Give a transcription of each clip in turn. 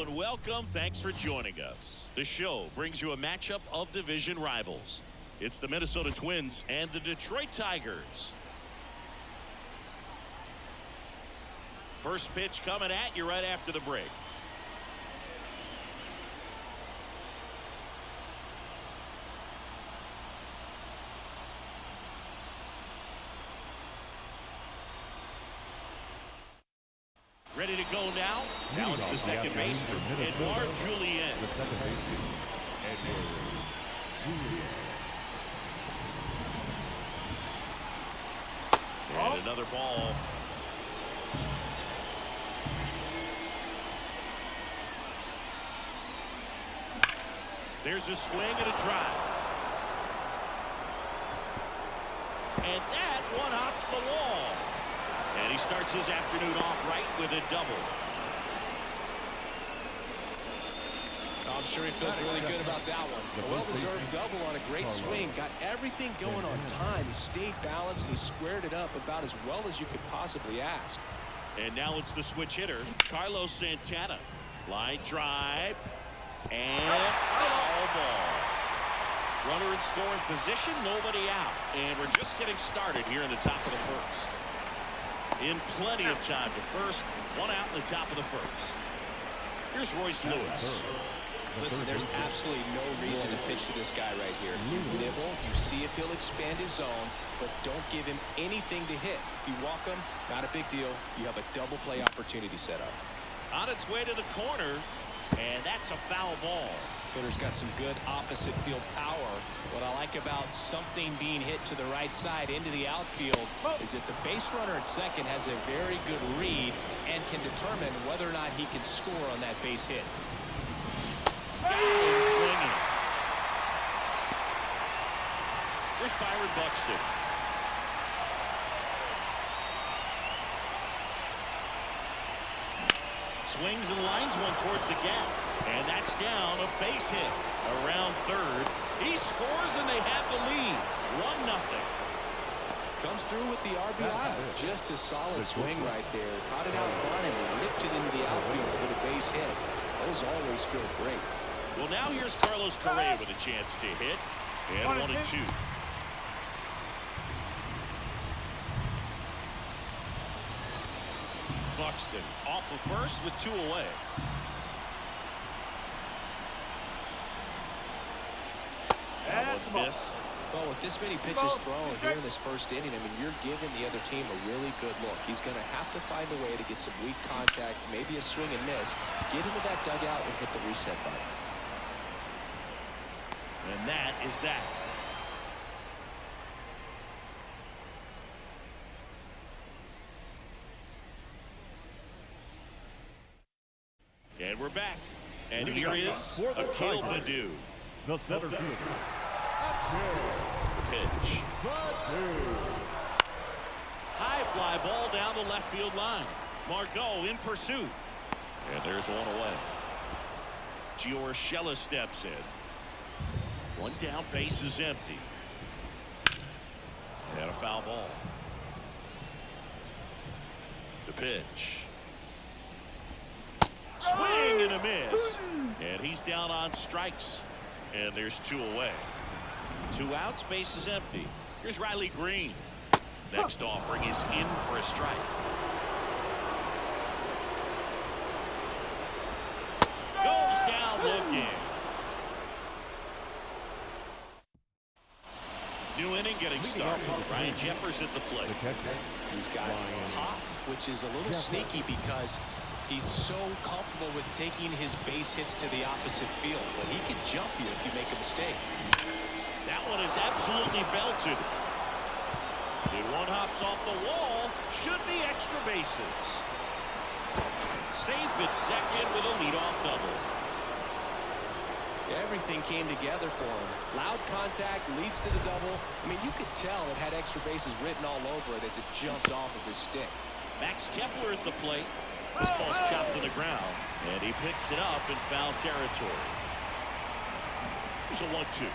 Hello and welcome. Thanks for joining us. The show brings you a matchup of division rivals. It's the Minnesota Twins and the Detroit Tigers. First pitch coming at you right after the break. Ready to go now. Now it's the second baseman, Edouard Julien. And another ball. There's a swing and a drive. And that one hops the wall. And he starts his afternoon off right with a double. I'm sure he feels really good about that one. A well-deserved double on a great swing. Got everything going on time. He stayed balanced and he squared it up about as well as you could possibly ask. And now it's the switch hitter, Carlos Santana. Line drive. And foul ball. Runner in scoring position, nobody out. And we're just getting started here in the top of the first. In plenty of time to first, one out in the top of the first. Here's Royce Lewis. Listen, there's absolutely no reason to pitch to this guy right here. You nibble, you see if he'll expand his zone, but don't give him anything to hit. If you walk him, not a big deal. You have a double play opportunity set up. On its way to the corner, and that's a foul ball. Hitter's got some good opposite field power. What I like about something being hit to the right side into the outfield is that the base runner at second has a very good read and can determine whether or not he can score on that base hit. Got him swinging. Here's Byron Buxton. Swings and lines one towards the gap. And that's down, a base hit around third. He scores and they have the lead. 1-0. Comes through with the RBI. Just a solid swing right there. Caught it out front and ripped it into the outfield for the base hit. Those always feel great. Well, now here's Carlos Correa with a chance to hit. And 1-2. Buxton off of first with 2 away. Miss. Well, with this many pitches thrown here in this first inning, I mean, you're giving the other team a really good look. He's going to have to find a way to get some weak contact, maybe a swing and miss, get into that dugout and hit the reset button. And that is that. And we're back. And here is Akil Baddoo. The center fielder. Pitch. High fly ball down the left field line. Margot in pursuit. And there's one away. Gio Urshela steps in. One down, base is empty. And a foul ball. The pitch. Swing and a miss. And he's down on strikes. And there's 2 away. 2 outs, base is empty. Here's Riley Green. Next offering is in for a strike. Goes down looking. New inning getting started. Ryan Jeffers at the plate. He's got pop, which is a little sneaky because he's so comfortable with taking his base hits to the opposite field, but he can jump you if you make a mistake. That one is absolutely belted. If one hops off the wall, should be extra bases. Safe at second with a leadoff double. Everything came together for him. Loud contact leads to the double. I mean, you could tell it had extra bases written all over it as it jumped off of his stick. Max Kepler at the plate. This ball's chopped to the ground, and he picks it up in foul territory. Here's a 1-2.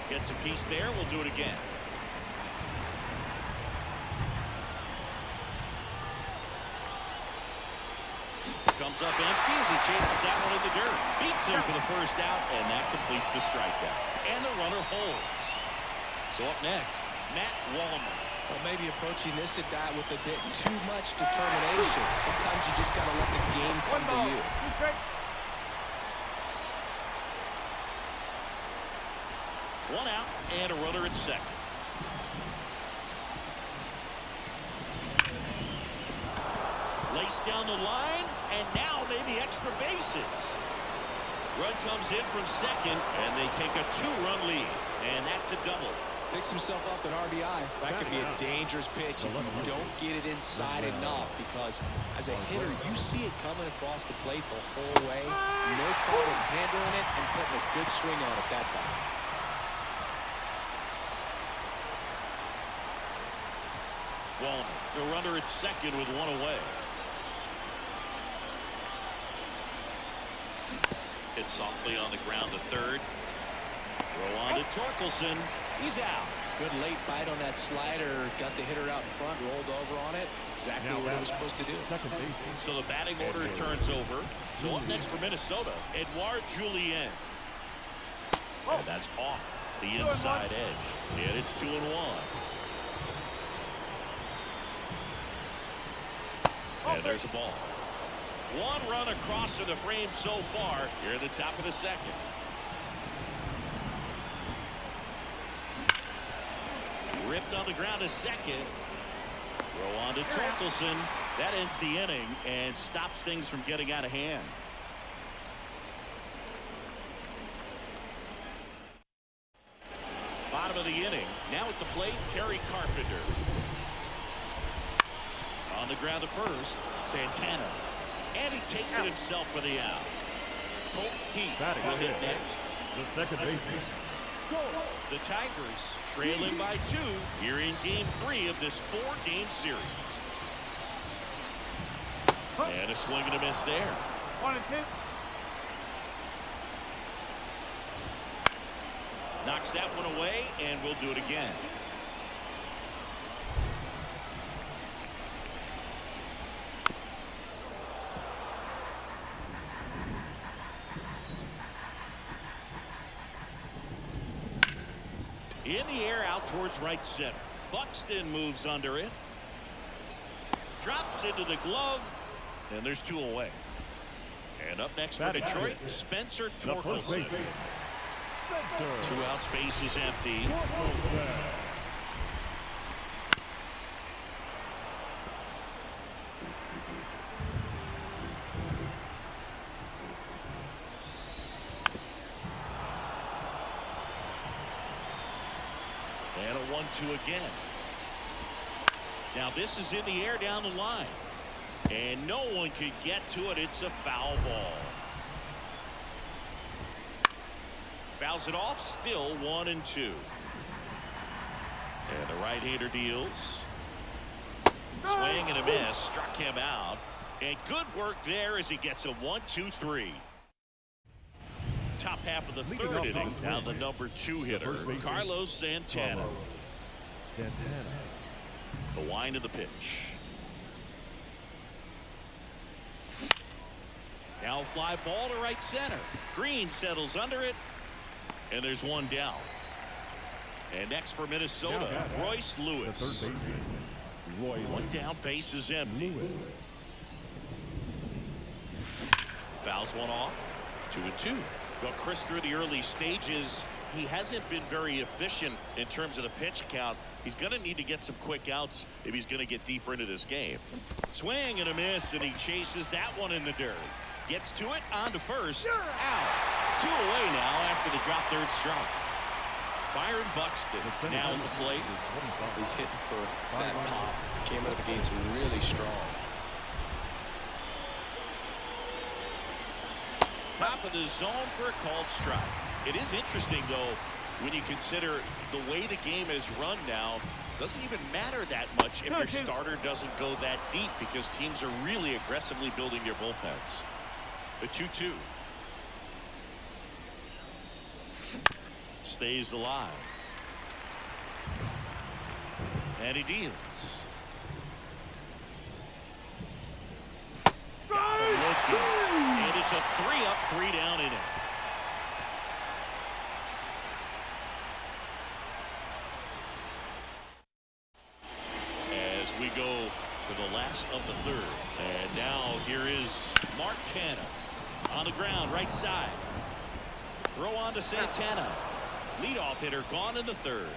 Gets a piece there. We'll do it again. Comes up empty as he chases that one in the dirt. Beats him for the first out, and that completes the strikeout. And the runner holds. So up next, Matt Wallner. Well, maybe approaching this at bat with a bit too much determination. Sometimes you just got to let the game come to you. One out and a runner at second. Laced down the line, and now maybe extra bases. Run comes in from second, and they take a 2-run lead, and that's a double. Picks himself up an RBI. That could be a dangerous pitch if you don't get it inside enough, because as a hitter, you see it coming across the plate the whole way. No problem handling it and putting a good swing on it that time. Wallner, the runner at second with one away. Hit softly on the ground to third. Throw on to Torkelson. He's out. Good late bite on that slider. Got the hitter out in front, rolled over on it. Exactly what it was supposed to do. So the batting order turns over. So up next for Minnesota, Edouard Julien. And that's off the inside edge. And it's 2-1. And there's a ball. One run across to the frame so far here at the top of the second. Ripped on the ground to second. Throw on to Torkelson. That ends the inning and stops things from getting out of hand. Bottom of the inning. Now at the plate, Kerry Carpenter. On the ground to first, Santana. And he takes it himself for the out. Colt Heath will hit next. The second baseman. The Tigers trailing by 2 here in Game 3 of this 4-game series. And a swing and a miss there. 1-2. Knocks that one away, and we'll do it again. In the air out towards right center. Buxton moves under it. Drops into the glove. And there's 2 away. And up next for Detroit, Spencer Torkelson. 2 outs, base is empty. And a 1-2 again. Now this is in the air down the line. And no one could get to it. It's a foul ball. Fouls it off. Still 1-2. And the right-hander deals. Swing and a miss. Struck him out. And good work there as he gets a 1-2-3. Top half of the third inning. Now the number 2 hitter, Carlos Santana. The wind of the pitch. Now a fly ball to right center. Green settles under it. And there's 1 down. And next for Minnesota, Royce Lewis. 1 down, base is empty. Fouls one off. 2-2. Well, Chris, through the early stages, he hasn't been very efficient in terms of the pitch count. He's going to need to get some quick outs if he's going to get deeper into this game. Swing and a miss, and he chases that one in the dirt. Gets to it, on to first, out. 2 away now after the drop third strike. Byron Buxton now at the plate. He's hitting for that pop. Came out of the gates really strong. Top of the zone for a called strike. It is interesting, though, when you consider the way the game is run now. Doesn't even matter that much if your starter doesn't go that deep, because teams are really aggressively building their bullpens. The 2-2. Stays alive. And he deals. Got him looking. 3 up, 3 down inning. As we go to the last of the third. And now here is Mark Canha on the ground, right side. Throw on to Santana. Leadoff hitter gone in the third.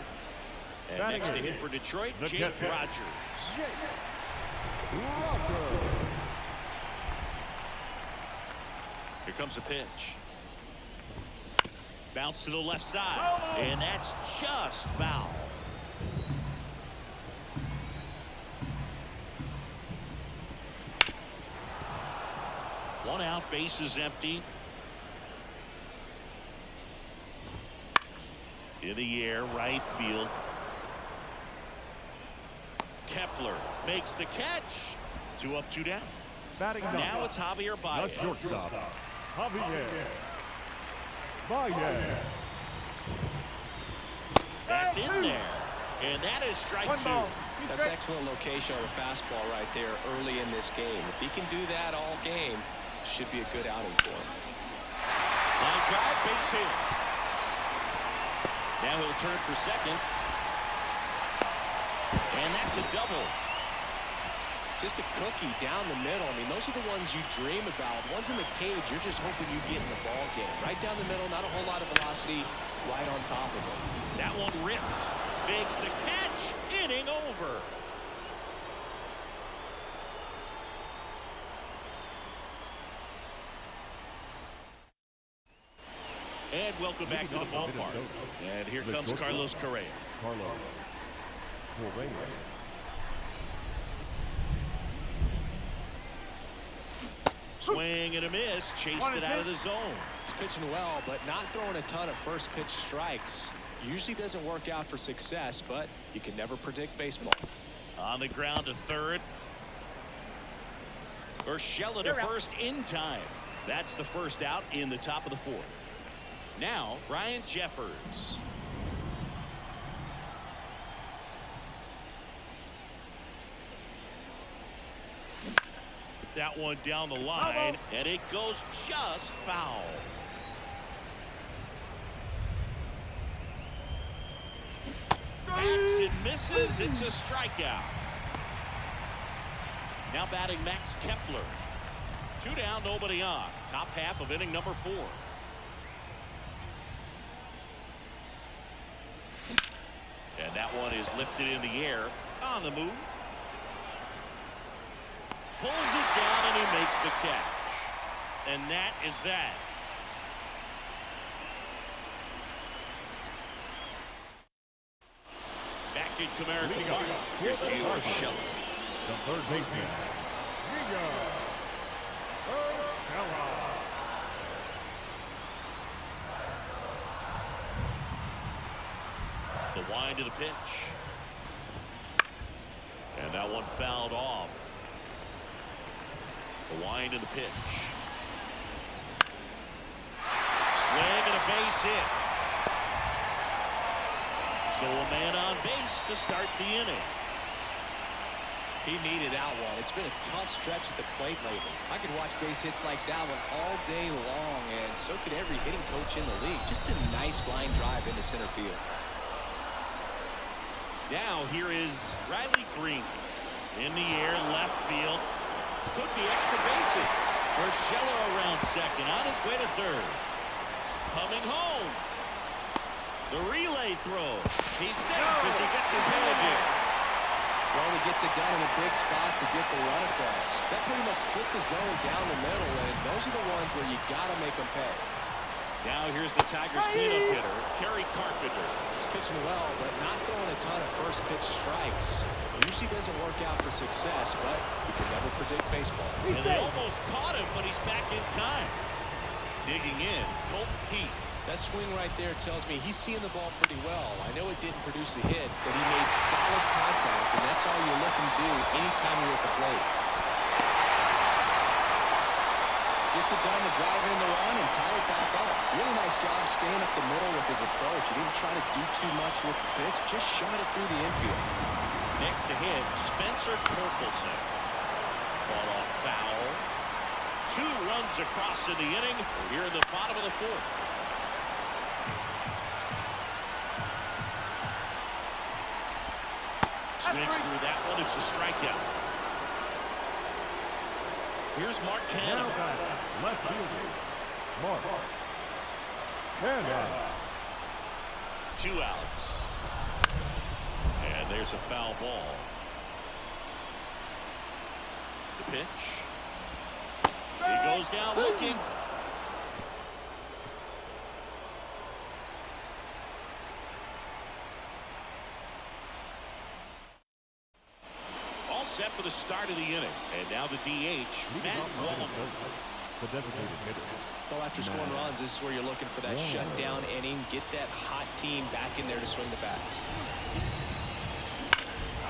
And next to hit for Detroit, Jake Rogers. Here comes a pitch. Bounce to the left side. And that's just foul. One out, base is empty. In the air, right field. Kepler makes the catch. 2 up, 2 down. Now it's Javier Baez. The shortstop, Javier Baez. That's in there. And that is strike 2. That's excellent location on the fastball right there early in this game. If he can do that all game, should be a good outing for him. Line drive, base hit. Now he'll turn for second. And that's a double. Just a cookie down the middle. I mean, those are the ones you dream about. Ones in the cage, you're just hoping you get in the ball game. Right down the middle, not a whole lot of velocity, right on top of it. That one ripped. Makes the catch. Inning over. And welcome back to the ballpark. And here comes Carlos Correa. Swing and a miss. Chased it out of the zone. He's pitching well, but not throwing a ton of first pitch strikes. Usually doesn't work out for success, but you can never predict baseball. On the ground to third. Urshela to first in time. That's the first out in the top of the fourth. Now, Ryan Jeffers. That one down the line, and it goes just foul. Backs and misses. It's a strikeout. Now batting Max Kepler. 2 down, nobody on. Top half of inning number 4. And that one is lifted in the air. On the move. Pulls it down and he makes the catch. And that is that. Back in Comerica Park. Here's Gio Urshela. The third baseman, Gio Urshela. The wind of the pitch. And that one fouled off. The wind of the pitch. Swing and a base hit. So a man on base to start the inning. He needed that one. It's been a tough stretch at the plate lately. I could watch base hits like that one all day long, and so could every hitting coach in the league. Just a nice line drive into center field. Now here is Riley Green. In the air, left field. Took the extra bases. Urshela around second, on his way to third. Coming home. The relay throw. He's safe as he gets his head in. Well, he gets it done in a big spot to get the run across. That pretty much split the zone down the middle, and those are the ones where you got to make them pay. Now here's the Tigers cleanup hitter, Kerry Carpenter. He's pitching well, but not throwing a ton of first pitch strikes. Usually doesn't work out for success, but you can never predict baseball. And they almost caught him, but he's back in time. Digging in, Colton Heath. That swing right there tells me he's seeing the ball pretty well. I know it didn't produce a hit, but he made solid contact, and that's all you're looking to do anytime you're at the plate. Gets it done to drive in the run and tie it back up. Really nice job staying up the middle with his approach. He didn't try to do too much with the pitch, just shot it through the infield. Next to hit, Spencer Torkelson. Fought off foul. 2 runs across in the inning. We're here in the bottom of the 4th. Swings through that one. It's a strikeout. Here's Mark Canha. Now batting, left fielder, Mark Canha. 2 outs. And there's a foul ball. The pitch. He goes down looking. All set for the start of the inning. And now the DH, Matt Wallner. The designated hitter. Well, after scoring runs, this is where you're looking for that shutdown inning. Get that hot team back in there to swing the bats.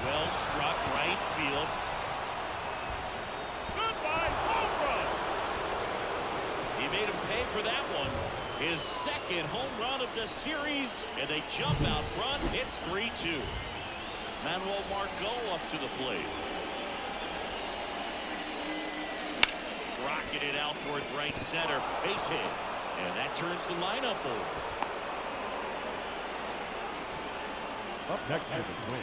Well struck right field. Goodbye, home run. He made him pay for that one. His second home run of the series, and they jump out front. It's 3-2. Manuel Margot up to the plate. Rocking it out towards right center. Base hit. And that turns the lineup over. Up next for the Twins,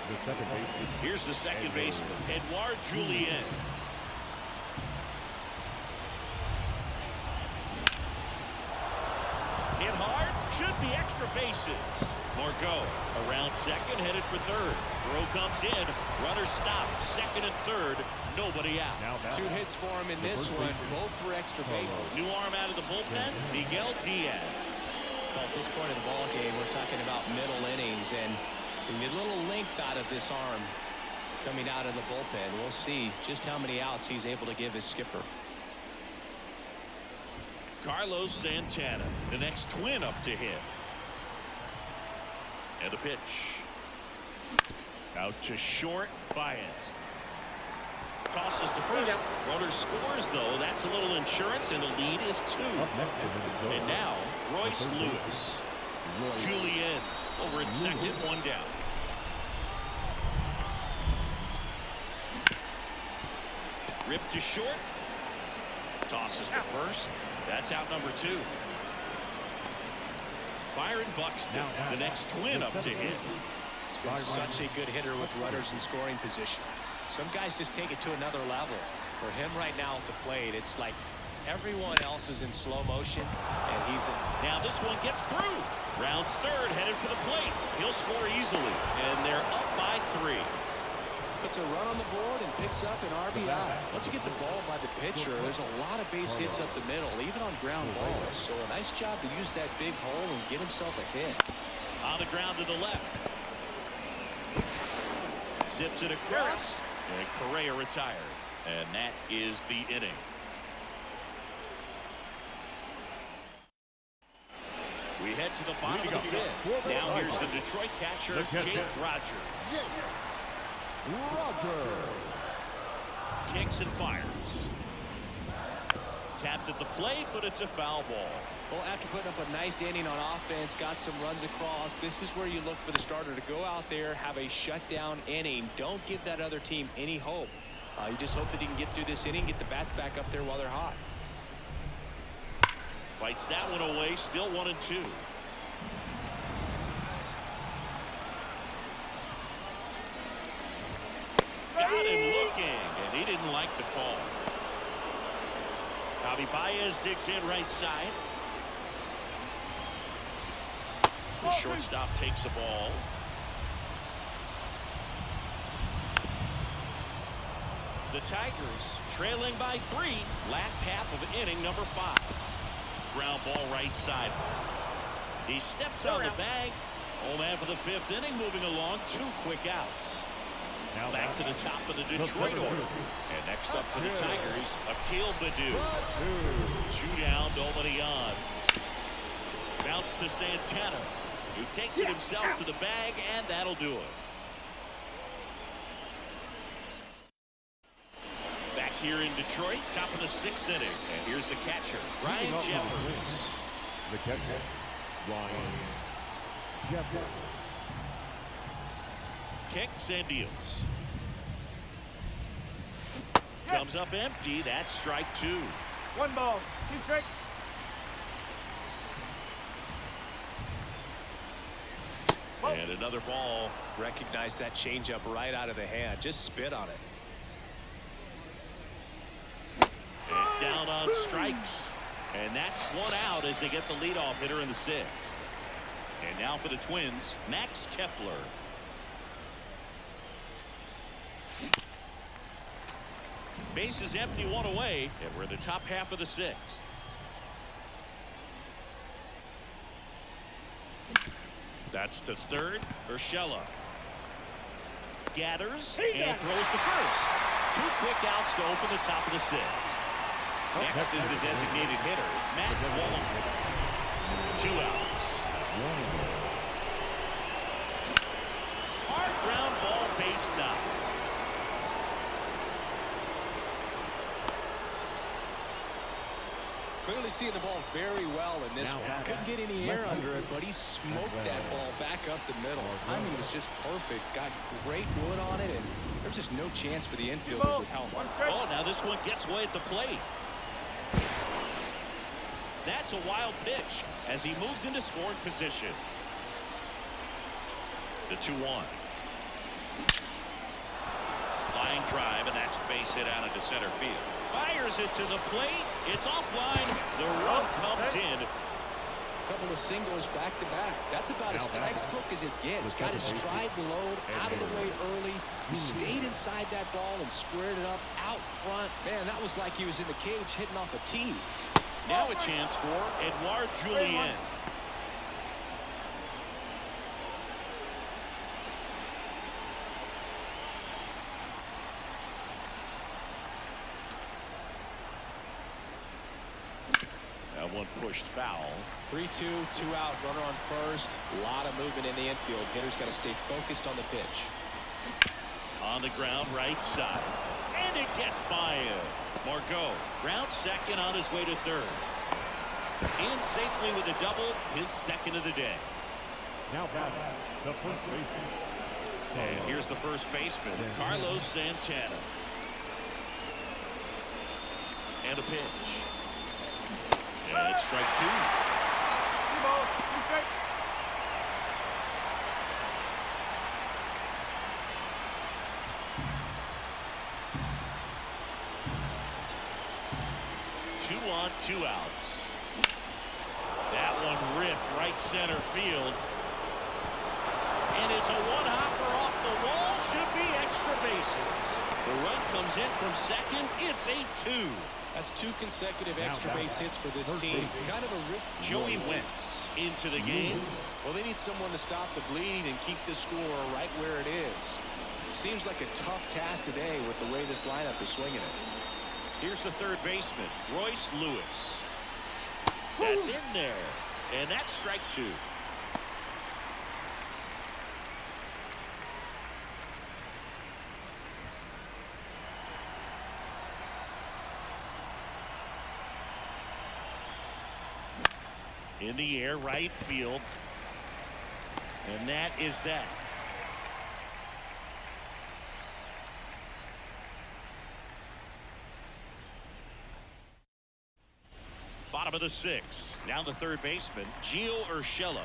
the second baseman. Here's the second baseman, Edouard Julien. Hit hard, should be extra bases. Margot around second, headed for third. Throw comes in, runner stopped, second and third, nobody out. Now 2 hits for him in this one, both for extra bases. New arm out of the bullpen, Miguel Diaz. At this point of the ball game, we're talking about middle innings, and we get a little length out of this arm coming out of the bullpen. We'll see just how many outs he's able to give his skipper. Carlos Santana, the next Twin up to hit. And the pitch. Out to short, Baez. Tosses to first. Runner scores, though. That's a little insurance, and the lead is 2. Up next for Minnesota. And now, Royce Lewis. Julien over at second, 1 down. Ripped to short. Tosses to first. That's out number 2. Byron Buxton, the next Twin up to hit. He's been such a good hitter with runners in scoring position. Some guys just take it to another level. For him right now at the plate, it's like everyone else is in slow motion, and he's in. Now this one gets through. Rounds third, headed for the plate. He'll score easily, and they're up by 3. Puts a run on the board and picks up an RBI. Once you get the ball by the pitcher, there's a lot of base hits up the middle, even on ground balls. So a nice job to use that big hole and get himself a hit. On the ground to the left. Zips it across, and Correa retired. And that is the inning. We head to the bottom of the 5th. Now here's the Detroit catcher, Jake Rogers. Roger. Kicks and fires. Tapped at the plate, but it's a foul ball. Well, after putting up a nice inning on offense, got some runs across, this is where you look for the starter to go out there, have a shutdown inning. Don't give that other team any hope. You just hope that he can get through this inning, get the bats back up there while they're hot. Fights that one away, still 1-2. Got him looking, and he didn't like the call. Javi Baez digs in right side. The shortstop takes the ball. The Tigers trailing by 3. Last half of inning number 5. Ground ball right side. He steps on the bag. Home man for the 5th inning, moving along. 2 quick outs. Now back to the top of the Detroit order. And next up for the Tigers, Akil Baddoo. 2 down, nobody on. Bounce to Santana. He takes it himself to the bag, and that'll do it. Back here in Detroit, top of the 6th inning. And here's the catcher, Ryan Jeffers. The catcher, Ryan Jeffers. Kicks and deals. Good comes up empty. That's strike 2. 1 ball. 2 strikes. And another ball. Recognize that changeup right out of the hand. Just spit on it. And down on strikes. And that's 1 out as they get the leadoff hitter in the 6th. And now for the Twins, Max Kepler. Base is empty, 1 away, and we're in the top half of the 6th. That's to third. Urshela gathers and throws to first. 2 quick outs to open the top of the 6th. Next is the designated hitter, Matt Wallingford. 2 outs. Hard ground ball, base knock. Clearly seeing the ball very well in this one. Couldn't get any air under it, but he smoked that ball back up the middle. Timing was just perfect. Got great wood on it, and there's just no chance for the infielders with how hard. Oh, now this one gets away at the plate. That's a wild pitch as he moves into scoring position. The 2-1. Line drive, and that's base hit out into center field. Fires it to the plate. It's offline. The run comes in. Couple of singles back to back. That's about as textbook as it gets. Got his stride load out of the way early. He stayed inside that ball and squared it up out front. Man, that was like he was in the cage hitting off a tee. Now a chance for Edouard Julien. That one pushed foul. 3-2, 2 out, runner on first. A lot of movement in the infield. Hitter's got to stay focused on the pitch. On the ground, right side. And it gets by him. Margot ground second on his way to third. In safely with a double, his 2nd of the day. Now batting the first baseman. And here's the first baseman, Carlos Santana. And a pitch. And it's strike 2. 2 balls. 2 strikes. Two on, 2 outs. That one ripped right center field. And it's a one-hopper off the wall. Should be extra bases. The run comes in from second. It's 8-2. That's 2 consecutive extra base hits for this team. Kind of a risk. Joey Wentz into the game. Well, they need someone to stop the bleeding and keep the score right where it is. Seems like a tough task today with the way this lineup is swinging it. Here's the third baseman, Royce Lewis. That's in there. And that's strike 2. In the air, right field. And that is that. Bottom of the 6th. Now the third baseman, Gio Urshela.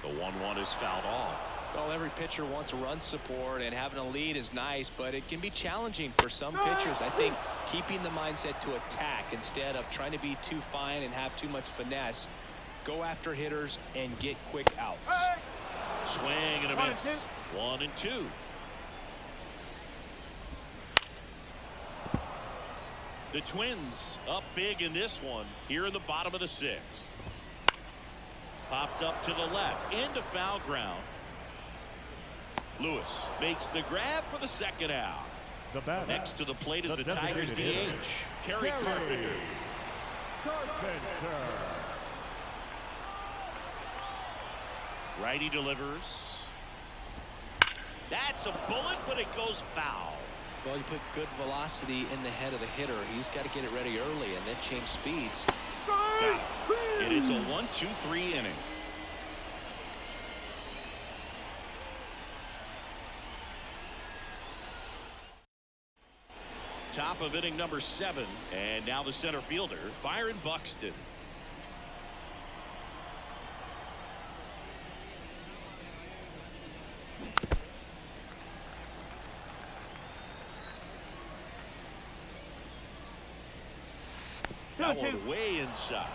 The 1-1 is fouled off. Well, every pitcher wants run support, and having a lead is nice, but it can be challenging for some pitchers. I think keeping the mindset to attack instead of trying to be too fine and have too much finesse. Go after hitters and get quick outs. Swing and a miss. 1-2. The Twins up big in this one here in the bottom of the 6th. Popped up to the left into foul ground. Lewis makes the grab for the 2nd out. The batter. Next to the plate is the Tigers DH, hitter, Kerry Carpenter. Carpenter. Righty delivers. That's a bullet, but it goes foul. Well, you put good velocity in the head of the hitter. He's got to get it ready early and then change speeds. And it's a 1-2-3 inning. Top of inning number 7, and now the center fielder, Byron Buxton. That one way inside.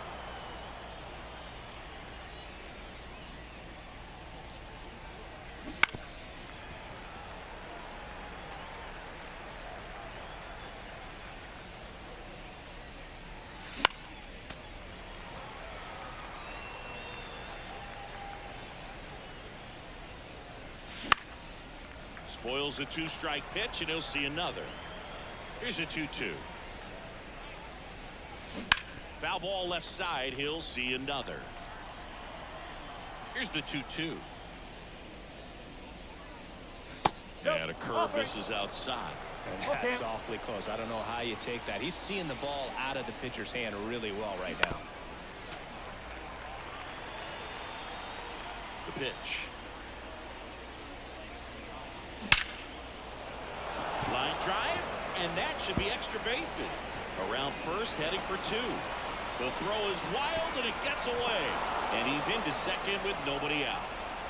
Spoils the 2-strike pitch, and he'll see another. Here's a 2-2. Foul ball left side. He'll see another. Here's the 2-2. And a curve misses outside. And that's awfully close. I don't know how you take that. He's seeing the ball out of the pitcher's hand really well right now. The pitch. Line drive, and that should be extra bases. Around first, heading for 2. The throw is wild, and it gets away. And he's into second with nobody out.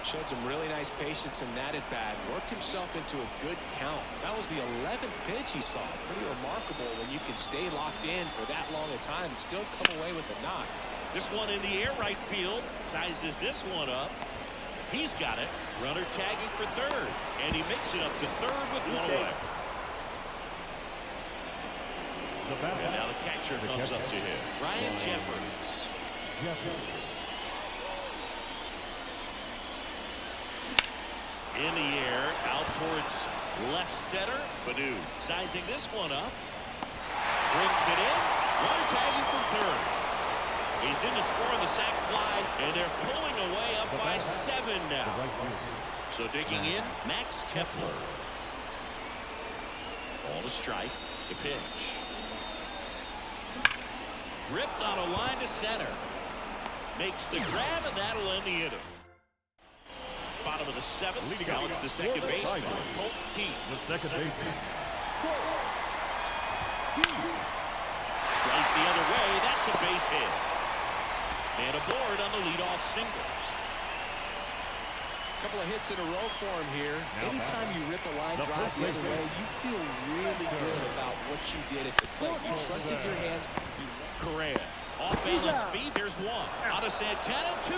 Showed some really nice patience in that at-bat. Worked himself into a good count. That was the 11th pitch he saw. Pretty remarkable when you can stay locked in for that long a time and still come away with a knock. This one in the air right field. Sizes this one up. He's got it. Runner tagging for third. And he makes it up to third with one away. And now the catcher comes up to him. Ryan Jeffers. In the air, out towards left center. Baddoo sizing this one up. Brings it in. Runner tagging from third. He's in to score on the sac fly, and they're pulling away up by 7 now. So digging in, Max Kepler. Ball to strike. The pitch. Ripped on a line to center. Makes the grab, and that'll end the inning. Bottom of the 7th. Now it's the second baseman, Colt Keith. The second baseman. Slice the other way. That's a base hit. And aboard on the leadoff single. A couple of hits in a row for him here. Anytime you rip a line drive the other way, you feel really good about what you did at the plate. You trusted your hands. Correa. Off balance feet. There's one. Out of Santana, 2.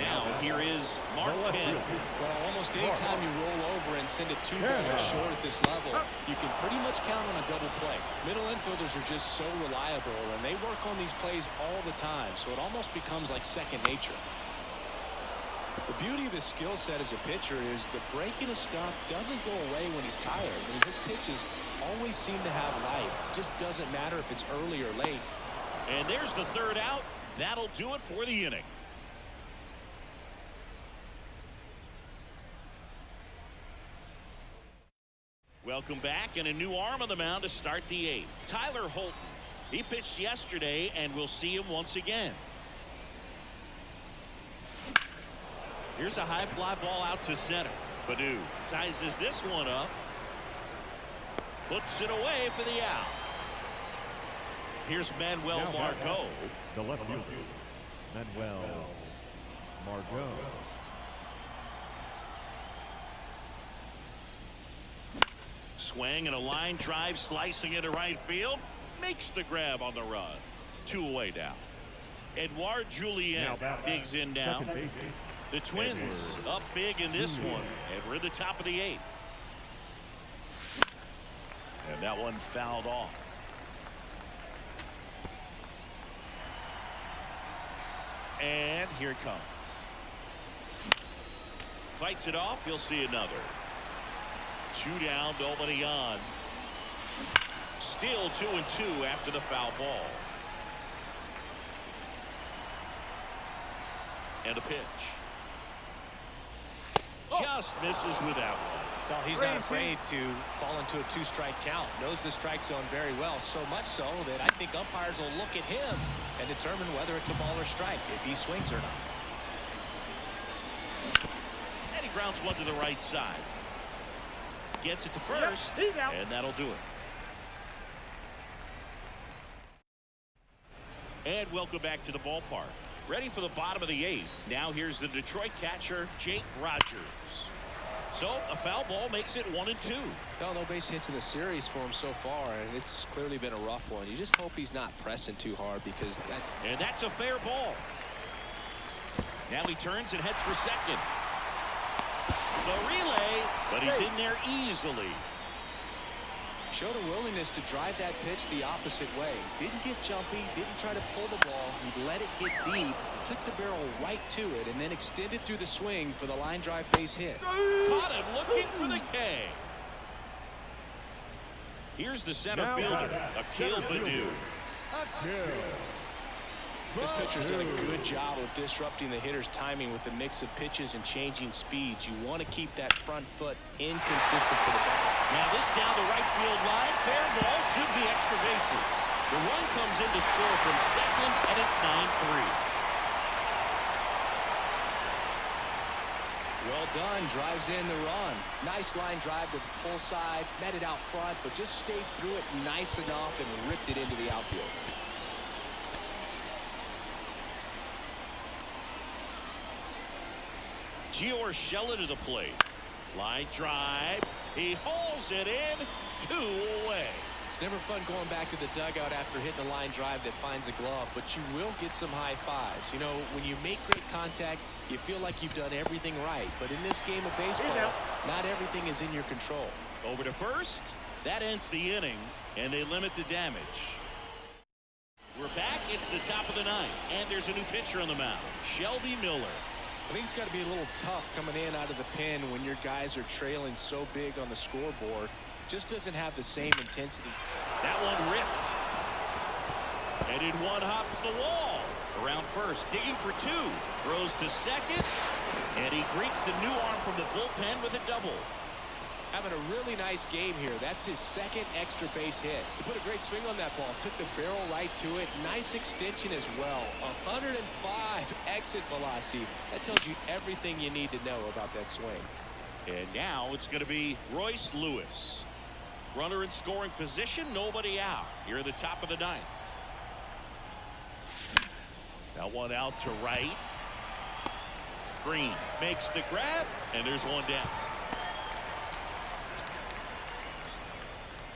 Now here is Mark Kemp. Well, almost any time you roll over and send it 2 batters short at this level, you can pretty much count on a double play. Middle infielders are just so reliable, and they work on these plays all the time, so it almost becomes like second nature. The beauty of his skill set as a pitcher is the break in his stuff doesn't go away when he's tired. I mean, his pitches always seem to have life. It just doesn't matter if it's early or late. And there's the third out. That'll do it for the inning. Welcome back, and a new arm on the mound to start the 8th. Tyler Holton. He pitched yesterday, and we'll see him once again. Here's a high fly ball out to center. Baddoo sizes this one up. Puts it away for the out. Here's Manuel Margot. The left fielder, Manuel Margot. Swing and a line drive, slicing into right field. Makes the grab on the run. 2 away now. Edouard Julien digs in now. The Twins up big in this one, and we're at the top of the 8th. And that one fouled off. And here it comes. Fights it off. You'll see another. 2 down, nobody on. Still 2-2 after the foul ball. And a pitch. Just misses with that one. Well, he's not afraid to fall into a 2-strike count. Knows the strike zone very well, so much so that I think umpires will look at him and determine whether it's a ball or strike, if he swings or not. And he grounds one to the right side. Gets it to first, and that'll do it. And welcome back to the ballpark. Ready for the bottom of the 8th. Now here's the Detroit catcher, Jake Rogers. So a foul ball makes it 1-2. No base hits in the series for him so far, and it's clearly been a rough one. You just hope he's not pressing too hard, because that's a fair ball. Now he turns and heads for second. The relay, but he's in there easily. Showed a willingness to drive that pitch the opposite way. Didn't get jumpy, didn't try to pull the ball. He let it get deep, took the barrel right to it, and then extended through the swing for the line drive base hit. Caught him looking for the K. Here's the center fielder, Akil Baddoo. This pitcher's done a good job of disrupting the hitter's timing with a mix of pitches and changing speeds. You want to keep that front foot inconsistent for the batter. Now this down the right field line. Fair ball, should be extra bases. The run comes in to score from second, and it's 9-3. Well done, drives in the run. Nice line drive to the pull side, met it out front, but just stayed through it nice enough and ripped it into the outfield. Gio Urshela to the plate. Line drive. He hauls it in. 2 away. It's never fun going back to the dugout after hitting a line drive that finds a glove, but you will get some high fives. You know, when you make great contact, you feel like you've done everything right. But in this game of baseball, not everything is in your control. Over to first. That ends the inning, and they limit the damage. We're back. It's the top of the 9th, and there's a new pitcher on the mound, Shelby Miller. I think it's got to be a little tough coming in out of the pen when your guys are trailing so big on the scoreboard. Just doesn't have the same intensity. That one ripped. And in one hops the wall. Around first, digging for 2. Throws to second. And he greets the new arm from the bullpen with a double. Having a really nice game here. That's his second extra base hit. He put a great swing on that ball. Took the barrel right to it. Nice extension as well. 105 exit velocity. That tells you everything you need to know about that swing. And now it's going to be Royce Lewis. Runner in scoring position. Nobody out. Here at the top of the 9th. That one out to right. Green makes the grab. And there's one down.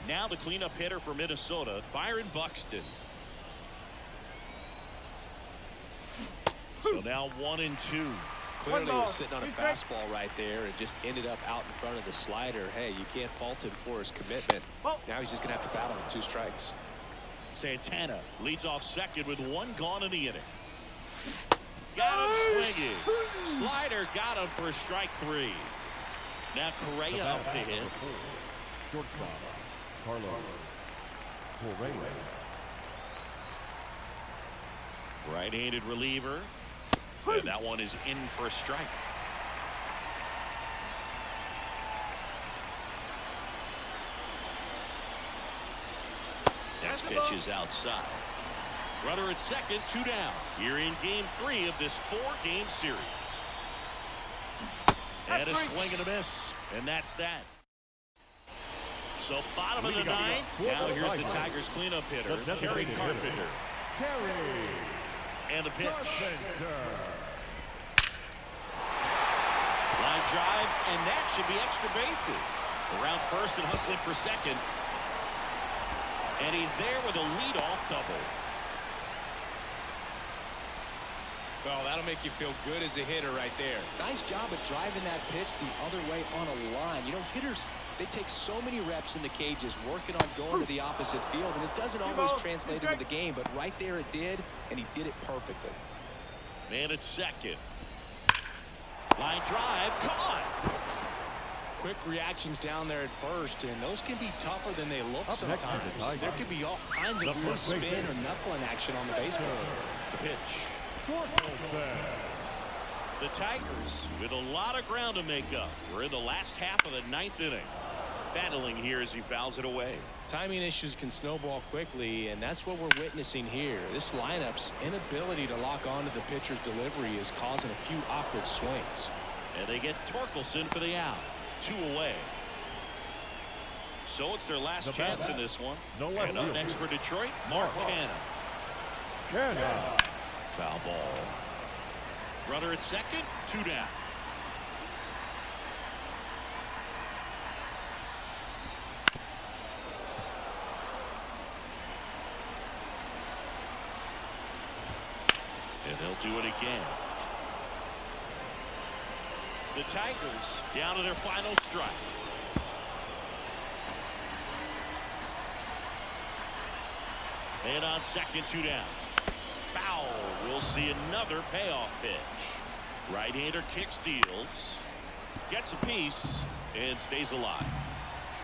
Now the cleanup hitter for Minnesota, Byron Buxton. So now 1-2. Clearly was sitting on a fastball right there and just ended up out in front of the slider. Hey, you can't fault him for his commitment. Now he's just going to have to battle with 2 strikes. Santana leads off second with 1 gone in the inning. Got him swinging. Slider got him for strike 3. Now Correa up to hit. Shortstop, Carlos Correa. Right-handed reliever. And that one is in for a strike. Next pitch is outside. Runner at second, 2 down. Here in game 3 of this 4-game series. And a swing and a miss. And that's that. So bottom of the 9th. Now here's the Tigers cleanup hitter, Kerry Carpenter. And the pitch. Line drive, and that should be extra bases. Around first and hustling for second. And he's there with a leadoff double. Well, that'll make you feel good as a hitter right there. Nice job of driving that pitch the other way on a line. You know, hitters, they take so many reps in the cages working on going to the opposite field, and it doesn't always translate into the game, but right there it did, and he did it perfectly. Man at second. Line drive, caught. Quick reactions down there at first, and those can be tougher than they look sometimes. There could be all kinds of weird spin or knuckling action on the baseball. The pitch. The Tigers with a lot of ground to make up. We're in the last half of the 9th inning. Battling here as he fouls it away. Timing issues can snowball quickly, and that's what we're witnessing here. This lineup's inability to lock onto the pitcher's delivery is causing a few awkward swings. And they get Torkelson for the out. 2 away. So it's their last chance in this one. And up next for Detroit, Mark Canha. And out. Foul ball. Runner at second, 2 down. And they'll do it again. The Tigers down to their final strike. And on second, 2 down. Foul. We'll see another payoff pitch. Right-hander kick steals. Gets a piece and stays alive.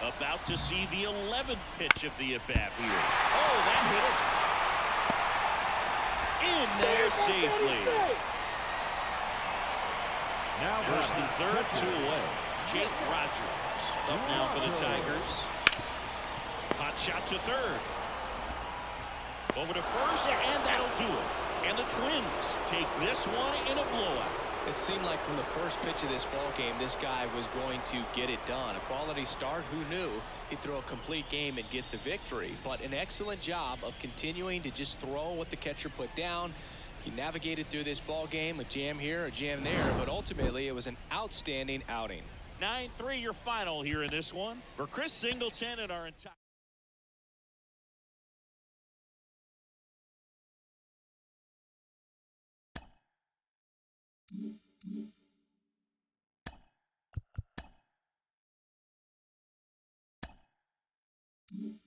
About to see the 11th pitch of the at-bat here. Oh, that hit it. In there safely. Now First and third, 2 away. Jake Rogers up now for the Tigers. Hot shot to third. Over to first, and that'll do it. And the Twins take this one in a blowout. It seemed like from the first pitch of this ball game, this guy was going to get it done. A quality start. Who knew he'd throw a complete game and get the victory? But an excellent job of continuing to just throw what the catcher put down. He navigated through this ball game, a jam here, a jam there, but ultimately it was an outstanding outing. 9-3 your final here in this one. For Chris Singleton and our entire Mm-hmm.